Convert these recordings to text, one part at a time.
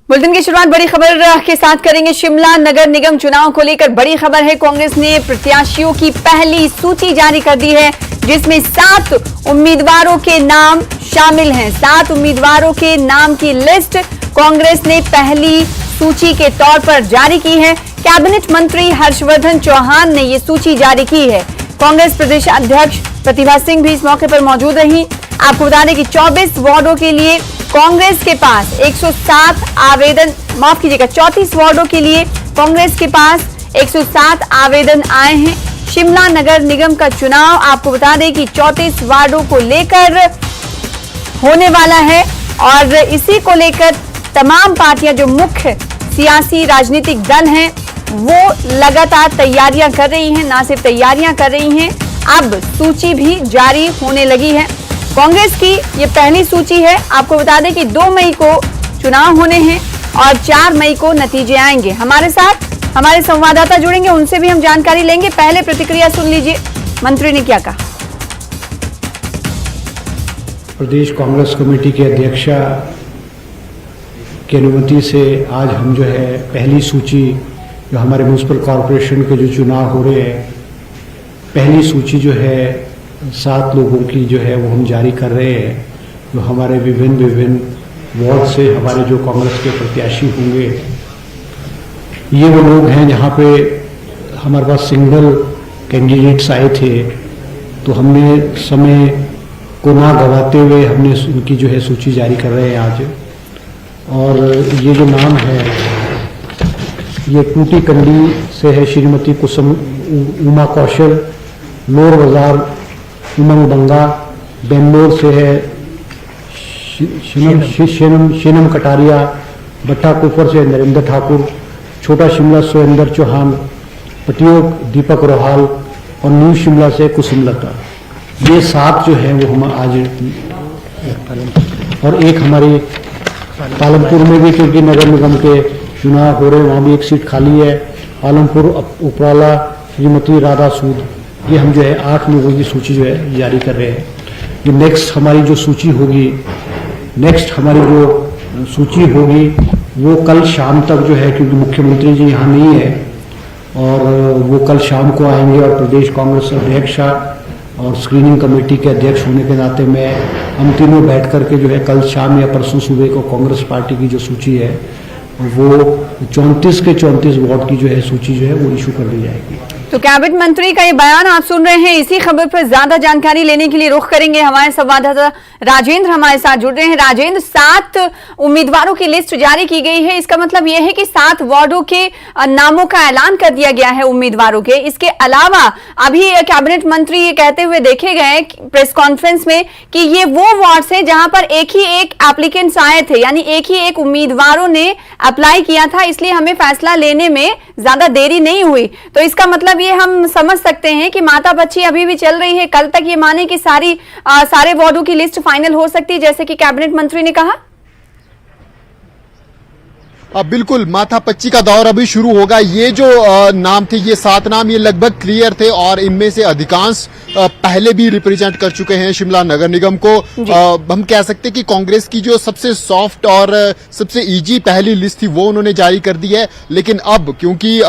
Bulletin की शुरुआत बड़ी खबर के साथ करेंगे। शिमला नगर निगम चुनाव को लेकर बड़ी खबर है। कांग्रेस ने प्रत्याशियों की पहली सूची जारी कर दी है, जिसमें 7 उम्मीदवारों के नाम शामिल हैं। 7 उम्मीदवारों के नाम की लिस्ट कांग्रेस ने पहली सूची के तौर पर जारी की है। कैबिनेट मंत्री हर्षवर्धन चौहान ने ये सूची जारी की है। कांग्रेस प्रदेश अध्यक्ष प्रतिभा सिंह भी इस मौके पर मौजूद रही। आपको बता दें कि 24 वार्डों के लिए कांग्रेस के पास 107 आवेदन, माफ कीजिएगा, 34 वार्डों के लिए कांग्रेस के पास 107 आवेदन आए हैं। शिमला नगर निगम का चुनाव आपको बता दें कि 34 वार्डों को लेकर होने वाला है और इसी को लेकर तमाम पार्टियां, जो मुख्य सियासी राजनीतिक दल हैं, वो लगातार तैयारियां कर रही हैं। ना सिर्फ तैयारियां कर रही हैं, अब सूची भी जारी होने लगी है। कांग्रेस की ये पहली सूची है। आपको बता दें कि 2 मई को चुनाव होने हैं और 4 मई को नतीजे आएंगे। हमारे साथ हमारे संवाददाता जुड़ेंगे, उनसे भी हम जानकारी लेंगे। पहले प्रतिक्रिया सुन लीजिए, मंत्री ने क्या कहा। प्रदेश कांग्रेस कमेटी के अध्यक्षा की अनुमति से आज हम जो है पहली सूची, जो हमारे म्यूनसिपल कॉरपोरेशन के जो चुनाव हो रहे हैं, पहली सूची जो है 7 लोगों की जो है वो हम जारी कर रहे हैं, जो हमारे विभिन्न वार्ड से हमारे जो कांग्रेस के प्रत्याशी होंगे। ये वो लोग हैं जहाँ पे हमारे पास सिंगल कैंडिडेट्स आए थे, तो हमने समय को ना गवाते हुए हमने उनकी जो है सूची जारी कर रहे हैं आज। और ये जो नाम है, ये टूटी कंडी से है श्रीमती कुसुम उमा कौशल, लोअर बाजार उमंग बंगा, बेंगलोर से है शेनम कटारिया, भट्टा कुफर से नरेंद्र ठाकुर, छोटा शिमला सुरेंद्र चौहान, पटियोक दीपक रोहाल और न्यू शिमला से कुसुमलता। ये 7 जो है वो हम आज, और एक हमारी पालमपुर में भी, क्योंकि नगर निगम के चुनाव हो रहे हैं, वहाँ भी एक सीट खाली है। पालमपुर उपराला श्रीमती राधा सूद। ये हम जो है 8 लोगों की सूची जो है जारी कर रहे हैं। ये नेक्स्ट हमारी जो सूची होगी, वो कल शाम तक जो है, क्योंकि मुख्यमंत्री जी यहाँ नहीं है, और वो कल शाम को आएंगे। और प्रदेश कांग्रेस अध्यक्ष और स्क्रीनिंग कमेटी के अध्यक्ष होने के नाते में हम तीनों बैठ करके जो है कल शाम या परसों सुबह को कांग्रेस पार्टी की जो सूची है, वो 34 के 34 वार्ड की जो है सूची जो है वो इशू कर दी जाएगी। तो कैबिनेट मंत्री का ये बयान आप सुन रहे हैं। इसी खबर पर ज्यादा जानकारी लेने के लिए रुख करेंगे। हमारे संवाददाता राजेंद्र हमारे साथ जुड़ रहे हैं। राजेंद्र, 7 उम्मीदवारों की लिस्ट जारी की गई है। इसका मतलब यह है कि 7 वार्डों के नामों का ऐलान कर दिया गया है उम्मीदवारों के। इसके अलावा अभी कैबिनेट मंत्री ये कहते हुए देखे गए प्रेस कॉन्फ्रेंस में कि ये वो वार्ड है जहां पर एक ही एक एप्लीकेंट्स आए थे, यानी एक ही एक उम्मीदवारों ने अप्लाई किया था, इसलिए हमें फैसला लेने में ज्यादा देरी नहीं हुई। तो इसका मतलब ये हम समझ सकते हैं कि मातापच्ची अभी भी चल रही है। कल तक ये माने कि सारे वार्डों की लिस्ट फाइनल हो सकती है, जैसे कि कैबिनेट मंत्री ने कहा। बिल्कुल, माथापच्ची का दौर अभी शुरू होगा। ये जो नाम थे, ये 7 नाम, ये लगभग क्लियर थे और इनमें से अधिकांश पहले भी रिप्रेजेंट कर चुके हैं शिमला नगर निगम को। हम कह सकते हैं कि कांग्रेस की जो सबसे सॉफ्ट और सबसे इजी पहली लिस्ट थी वो उन्होंने जारी कर दी है। लेकिन अब क्योंकि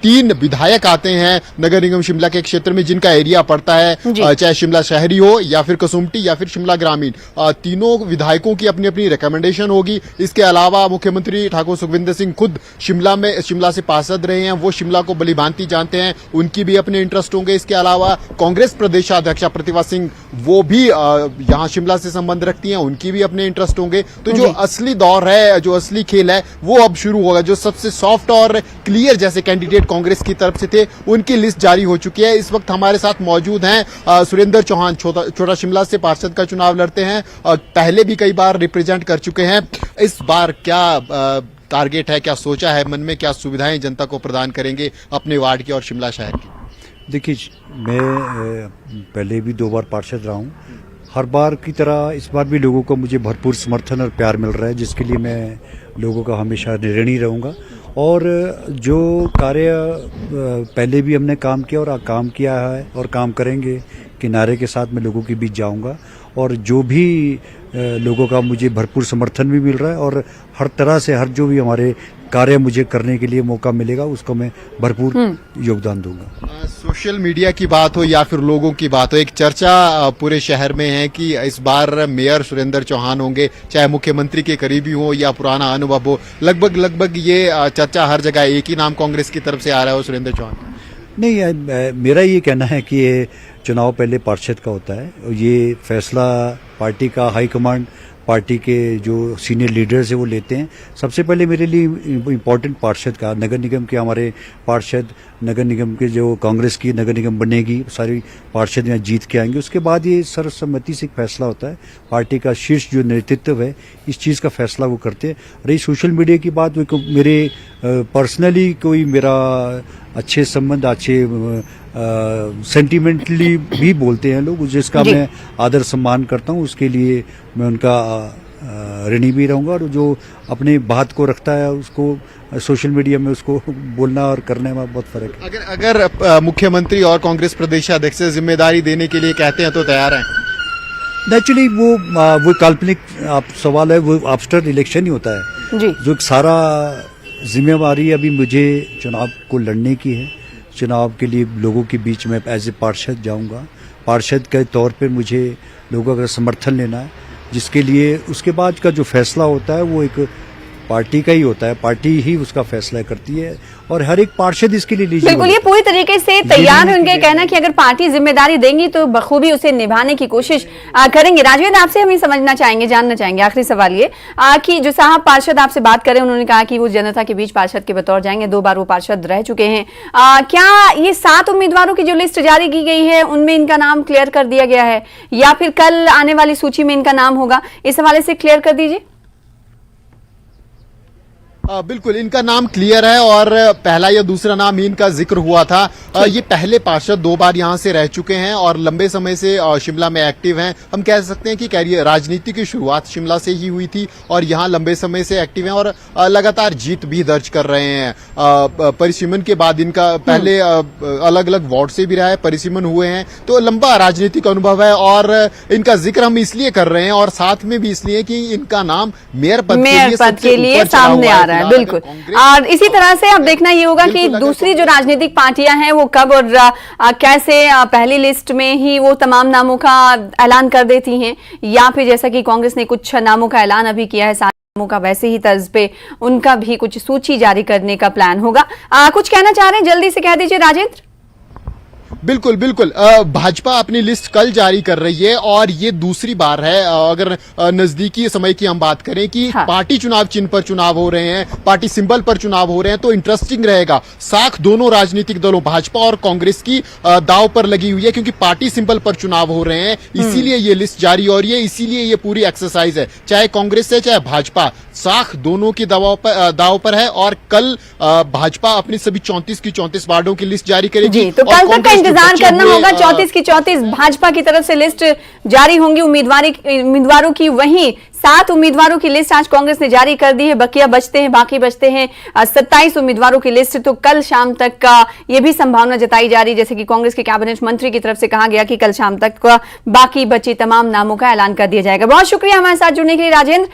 3 विधायक आते हैं नगर निगम शिमला के क्षेत्र में, जिनका एरिया पड़ता है, चाहे शिमला शहरी हो या फिर कसुम्पटी या फिर शिमला ग्रामीण, तीनों विधायकों की अपनी अपनी रिकमेंडेशन होगी। इसके अलावा मुख्यमंत्री ठाकुर सुखविंदर सिंह खुद शिमला से पार्षद रहे हैं, वो शिमला को भलीभांति जानते हैं, उनकी भी अपने इंटरेस्ट होंगे। इसके अलावा कांग्रेस प्रदेशाध्यक्षा प्रतिभा सिंह, वो भी यहाँ शिमला से संबंध रखती हैं, उनकी भी अपने इंटरेस्ट होंगे। तो जो असली दौर है, जो असली खेल है, वो अब शुरू होगा। जो सबसे सॉफ्ट और क्लियर जैसे कैंडिडेट कांग्रेस की तरफ से थे, उनकी लिस्ट जारी हो चुकी है। इस वक्त हमारे साथ मौजूद हैं सुरेंद्र चौहान, छोटा शिमला से पार्षद का चुनाव लड़ते हैं, पहले भी कई बार रिप्रेजेंट कर चुके हैं। इस बार क्या टारगेट है, क्या सोचा है मन में, क्या सुविधाएं जनता को प्रदान करेंगे अपने वार्ड की और शिमला शहर की? देखिए, मैं पहले भी 2 बार पार्षद रहा हूँ। हर बार की तरह इस बार भी लोगों को मुझे भरपूर समर्थन और प्यार मिल रहा है, जिसके लिए मैं लोगों का हमेशा ऋणी रहूँगा। और जो कार्य पहले भी हमने काम किया और काम किया है और काम करेंगे, किनारे के साथ मैं लोगों के बीच जाऊँगा और जो भी लोगों का मुझे भरपूर समर्थन भी मिल रहा है और हर तरह से हर जो भी हमारे कार्य मुझे करने के लिए मौका मिलेगा उसको मैं भरपूर योगदान दूंगा। सोशल मीडिया की बात हो या फिर लोगों की बात हो, एक चर्चा पूरे शहर में है कि इस बार मेयर सुरेंद्र चौहान होंगे, चाहे मुख्यमंत्री के करीबी हो या पुराना अनुभव हो। लगभग ये चर्चा हर जगह एक ही नाम कांग्रेस की तरफ से आ रहा है, सुरेंद्र चौहान। नहीं, मेरा ये कहना है कि ये चुनाव पहले पार्षद का होता है और ये फैसला पार्टी का हाईकमांड, पार्टी के जो सीनियर लीडर्स है वो लेते हैं। सबसे पहले मेरे लिए इम्पोर्टेंट पार्षद का, नगर निगम के हमारे पार्षद, नगर निगम के जो कांग्रेस की नगर निगम बनेगी सारी पार्षद यहाँ जीत के आएंगे। उसके बाद ये सर्वसम्मति से एक फैसला होता है, पार्टी का शीर्ष जो नेतृत्व है इस चीज़ का फैसला वो करते हैं। रही सोशल मीडिया की बात, वो मेरे पर्सनली कोई मेरा अच्छे संबंध, अच्छे सेंटिमेंटली भी बोलते हैं लोग, जिसका मैं आदर सम्मान करता हूँ, उसके लिए मैं उनका ऋणी भी रहूंगा। और जो अपनी बात को रखता है उसको सोशल मीडिया में उसको बोलना और करने में बहुत फर्क है। अगर मुख्यमंत्री और कांग्रेस प्रदेशाध्यक्ष से जिम्मेदारी देने के लिए कहते हैं तो तैयार हैं? नेचुरली वो काल्पनिक सवाल है, वो आफ्टर इलेक्शन ही होता है जी। जो सारा जिम्मेवारी अभी मुझे चुनाव को लड़ने की है। चुनाव के लिए लोगों के बीच में एज ए पार्षद जाऊंगा, पार्षद के तौर पे मुझे लोगों का समर्थन लेना है, जिसके लिए उसके बाद का जो फैसला होता है वो एक पार्टी का ही होता है, पार्टी ही उसका फैसला करती है और हर एक पार्षद इसके लिए लीजिए। बिल्कुल, ये पूरी तरीके से तैयार है उनके कहना कि अगर पार्टी जिम्मेदारी देंगी तो बखूबी उसे निभाने की कोशिश करेंगे। राजवेद, आपसे हम ये समझना चाहेंगे, जानना चाहेंगे, आखिरी सवाल ये कि जो साहब पार्षद आपसे बात करें, उन्होंने कहा कि वो जनता के बीच पार्षद के बतौर जाएंगे, 2 बार वो पार्षद रह चुके हैं। क्या ये 7 उम्मीदवारों की जो लिस्ट जारी की गई है उनमें इनका नाम क्लियर कर दिया गया है या फिर कल आने वाली सूची में इनका नाम होगा? इस हवाले से क्लियर कर दीजिए। बिल्कुल, इनका नाम क्लियर है और पहला या दूसरा नाम ही इनका जिक्र हुआ था। ये पहले पार्षद 2 बार यहां से रह चुके हैं और लंबे समय से शिमला में एक्टिव हैं। हम कह सकते हैं कि कैरियर, राजनीति की शुरुआत शिमला से ही हुई थी और यहां लंबे समय से एक्टिव हैं और लगातार जीत भी दर्ज कर रहे हैं। परिसीमन के बाद इनका पहले अलग अलग वार्ड से भी रहा है, परिसीमन हुए हैं, तो लंबा राजनीतिक अनुभव है और इनका जिक्र हम इसलिए कर रहे हैं और साथ में भी इसलिए कि इनका नाम मेयर पद के लिए सामने आ रहा है। बिल्कुल, और इसी तरह से अब देखना ये होगा कि दूसरी जो राजनीतिक पार्टियां हैं वो कब और कैसे पहली लिस्ट में ही वो तमाम नामों का ऐलान कर देती हैं या फिर जैसा कि कांग्रेस ने कुछ नामों का ऐलान अभी किया है 7 नामों का, वैसे ही तर्ज पे उनका भी कुछ सूची जारी करने का प्लान होगा। कुछ कहना चाह रहे हैं, जल्दी से कह दीजिए राजेंद्र। बिल्कुल, भाजपा अपनी लिस्ट कल जारी कर रही है और ये दूसरी बार है, अगर नजदीकी समय की हम बात करें कि पार्टी चुनाव चिन्ह पर चुनाव हो रहे हैं, पार्टी सिंबल पर चुनाव हो रहे हैं, तो इंटरेस्टिंग रहेगा। साख दोनों राजनीतिक दलों भाजपा और कांग्रेस की दाव पर लगी हुई है क्योंकि पार्टी सिंबल पर चुनाव हो रहे हैं, इसीलिए ये लिस्ट जारी हो रही है, इसीलिए ये पूरी एक्सरसाइज है। चाहे कांग्रेस है चाहे भाजपा, साख दोनों की दाव पर है और कल भाजपा अपनी सभी 34 की 34 वार्डों की लिस्ट जारी करेगी। तो कल तक का इंतजार करना होगा। 34 की 34 भाजपा की तरफ से लिस्ट जारी होंगी उम्मीदवारों की, वहीं 7 उम्मीदवारों की लिस्ट आज कांग्रेस ने जारी कर दी है। बाकी बचते हैं 27 उम्मीदवारों की लिस्ट। तो कल शाम तक का ये भी संभावना जताई जा रही, जैसे कि कांग्रेस के कैबिनेट मंत्री की तरफ से कहा गया कि कल शाम तक बाकी बची तमाम नामों का ऐलान कर दिया जाएगा। बहुत शुक्रिया हमारे साथ जुड़ने के लिए राजेंद्र।